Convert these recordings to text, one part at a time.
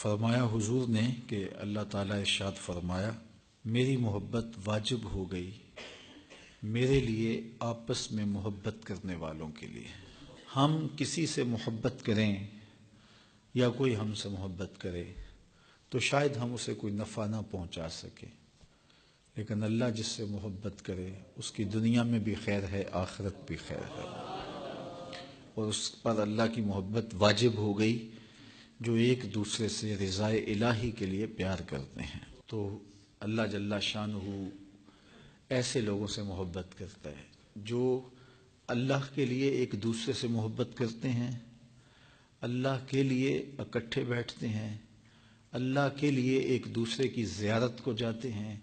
فرمایا حضور نے کہ اللہ تعالیٰ ارشاد فرمایا میری محبت واجب ہو گئی میرے لیے آپس میں محبت کرنے والوں کے لیے۔ ہم کسی سے محبت کریں یا کوئی ہم سے محبت کرے تو شاید ہم اسے کوئی نفع نہ پہنچا سکے، لیکن اللہ جس سے محبت کرے اس کی دنیا میں بھی خیر ہے، آخرت بھی خیر ہے، اور اس پر اللہ کی محبت واجب ہو گئی جو ایک دوسرے سے رضائے الہی کے لیے پیار کرتے ہیں۔ تو اللہ جل شانہ ایسے لوگوں سے محبت کرتا ہے جو اللہ کے لیے ایک دوسرے سے محبت کرتے ہیں، اللہ کے لیے اکٹھے بیٹھتے ہیں، اللہ کے لیے ایک دوسرے کی زیارت کو جاتے ہیں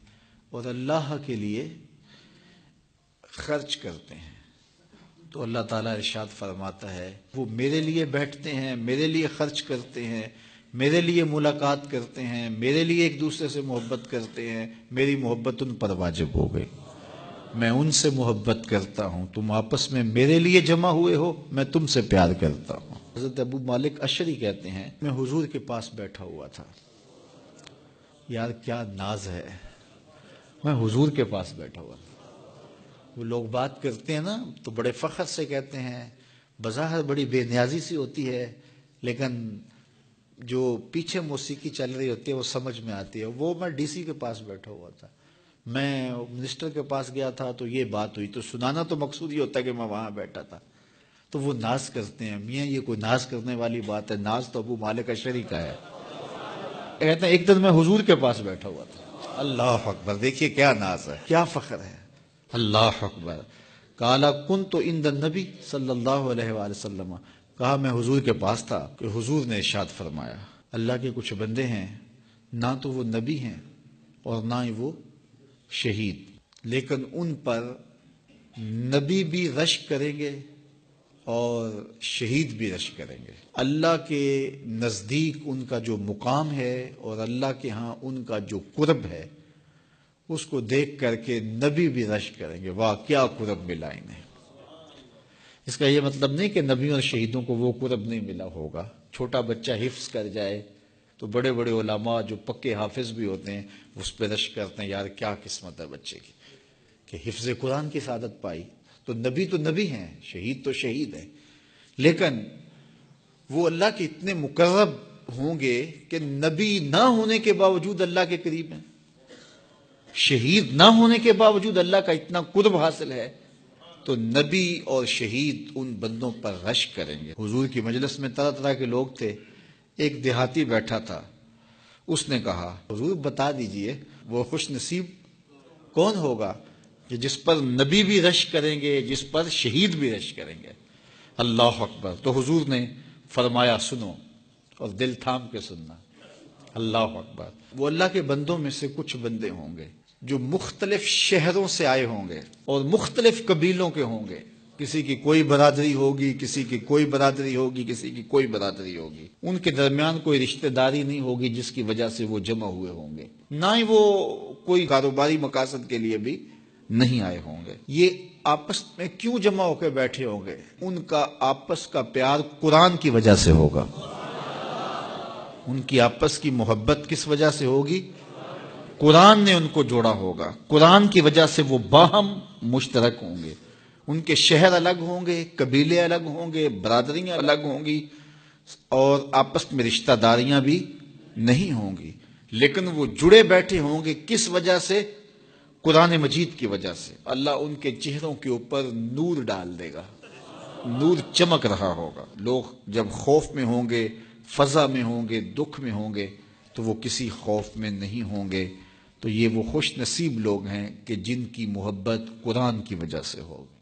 اور اللہ کے لیے خرچ کرتے ہیں۔ تو اللہ تعالیٰ ارشاد فرماتا ہے وہ میرے لیے بیٹھتے ہیں، میرے لیے خرچ کرتے ہیں، میرے لیے ملاقات کرتے ہیں، میرے لیے ایک دوسرے سے محبت کرتے ہیں، میری محبت ان پر واجب ہو گئی، میں ان سے محبت کرتا ہوں، تم آپس میں میرے لیے جمع ہوئے ہو، میں تم سے پیار کرتا ہوں۔ حضرت ابو مالک اشعری کہتے ہیں میں حضور کے پاس بیٹھا ہوا تھا، یار کیا ناز ہے، میں حضور کے پاس بیٹھا ہوا تھا۔ وہ لوگ بات کرتے ہیں نا تو بڑے فخر سے کہتے ہیں، بظاہر بڑی بے نیازی سی ہوتی ہے، لیکن جو پیچھے موسیقی چل رہی ہوتی ہے وہ سمجھ میں آتی ہے۔ وہ میں ڈی سی کے پاس بیٹھا ہوا تھا، میں منسٹر کے پاس گیا تھا تو یہ بات ہوئی، تو سنانا تو مقصود یہ ہوتا ہے کہ میں وہاں بیٹھا تھا۔ تو وہ ناز کرتے ہیں، میاں یہ کوئی ناز کرنے والی بات ہے، ناز تو ابو مالک اشعری کا ہے۔ کہتے ہیں ایک دن میں حضور کے پاس بیٹھا ہوا تھا، اللہ اکبر، دیکھیے کیا ناز ہے، کیا فخر ہے، اللہ اکبر۔ قال کنت عند النبی صلی اللہ علیہ وآلہ وسلم، کہا میں حضور کے پاس تھا کہ حضور نے ارشاد فرمایا اللہ کے کچھ بندے ہیں نہ تو وہ نبی ہیں اور نہ ہی وہ شہید، لیکن ان پر نبی بھی رشک کریں گے اور شہید بھی رشک کریں گے۔ اللہ کے نزدیک ان کا جو مقام ہے اور اللہ کے ہاں ان کا جو قرب ہے اس کو دیکھ کر کے نبی بھی رشک کریں گے، واہ کیا قرب ملا انہیں۔ اس کا یہ مطلب نہیں کہ نبیوں اور شہیدوں کو وہ قرب نہیں ملا ہوگا۔ چھوٹا بچہ حفظ کر جائے تو بڑے بڑے علماء جو پکے حافظ بھی ہوتے ہیں اس پہ رشک کرتے ہیں، یار کیا قسمت ہے بچے کی کہ حفظ قرآن کی سعادت پائی۔ تو نبی ہیں، شہید تو شہید ہیں، لیکن وہ اللہ کے اتنے مقرب ہوں گے کہ نبی نہ ہونے کے باوجود اللہ کے قریب ہیں، شہید نہ ہونے کے باوجود اللہ کا اتنا قرب حاصل ہے، تو نبی اور شہید ان بندوں پر رشک کریں گے۔ حضور کی مجلس میں طرح طرح کے لوگ تھے، ایک دیہاتی بیٹھا تھا، اس نے کہا حضور بتا دیجئے وہ خوش نصیب کون ہوگا کہ جس پر نبی بھی رشک کریں گے، جس پر شہید بھی رشک کریں گے۔ اللہ اکبر۔ تو حضور نے فرمایا سنو، اور دل تھام کے سننا، اللہ اکبر۔ وہ اللہ کے بندوں میں سے کچھ بندے ہوں گے جو مختلف شہروں سے آئے ہوں گے اور مختلف قبیلوں کے ہوں گے، کسی کی کوئی برادری ہوگی، کسی کی کوئی برادری ہوگی، کسی کی کوئی برادری ہوگی، ان کے درمیان کوئی رشتہ داری نہیں ہوگی جس کی وجہ سے وہ جمع ہوئے ہوں گے، نہ ہی وہ کوئی کاروباری مقاصد کے لیے بھی نہیں آئے ہوں گے۔ یہ آپس میں کیوں جمع ہو کے بیٹھے ہوں گے؟ ان کا آپس کا پیار قرآن کی وجہ سے ہوگا، ان کی آپس کی محبت کس وجہ سے ہوگی؟ قرآن نے ان کو جوڑا ہوگا، قرآن کی وجہ سے وہ باہم مشترک ہوں گے۔ ان کے شہر الگ ہوں گے، قبیلے الگ ہوں گے، برادریاں الگ ہوں گی اور آپس میں رشتہ داریاں بھی نہیں ہوں گی، لیکن وہ جڑے بیٹھے ہوں گے کس وجہ سے؟ قرآن مجید کی وجہ سے۔ اللہ ان کے چہروں کے اوپر نور ڈال دے گا، نور چمک رہا ہوگا۔ لوگ جب خوف میں ہوں گے، فضا میں ہوں گے، دکھ میں ہوں گے، تو وہ کسی خوف میں نہیں ہوں گے۔ تو یہ وہ خوش نصیب لوگ ہیں کہ جن کی محبت قرآن کی وجہ سے ہوگی۔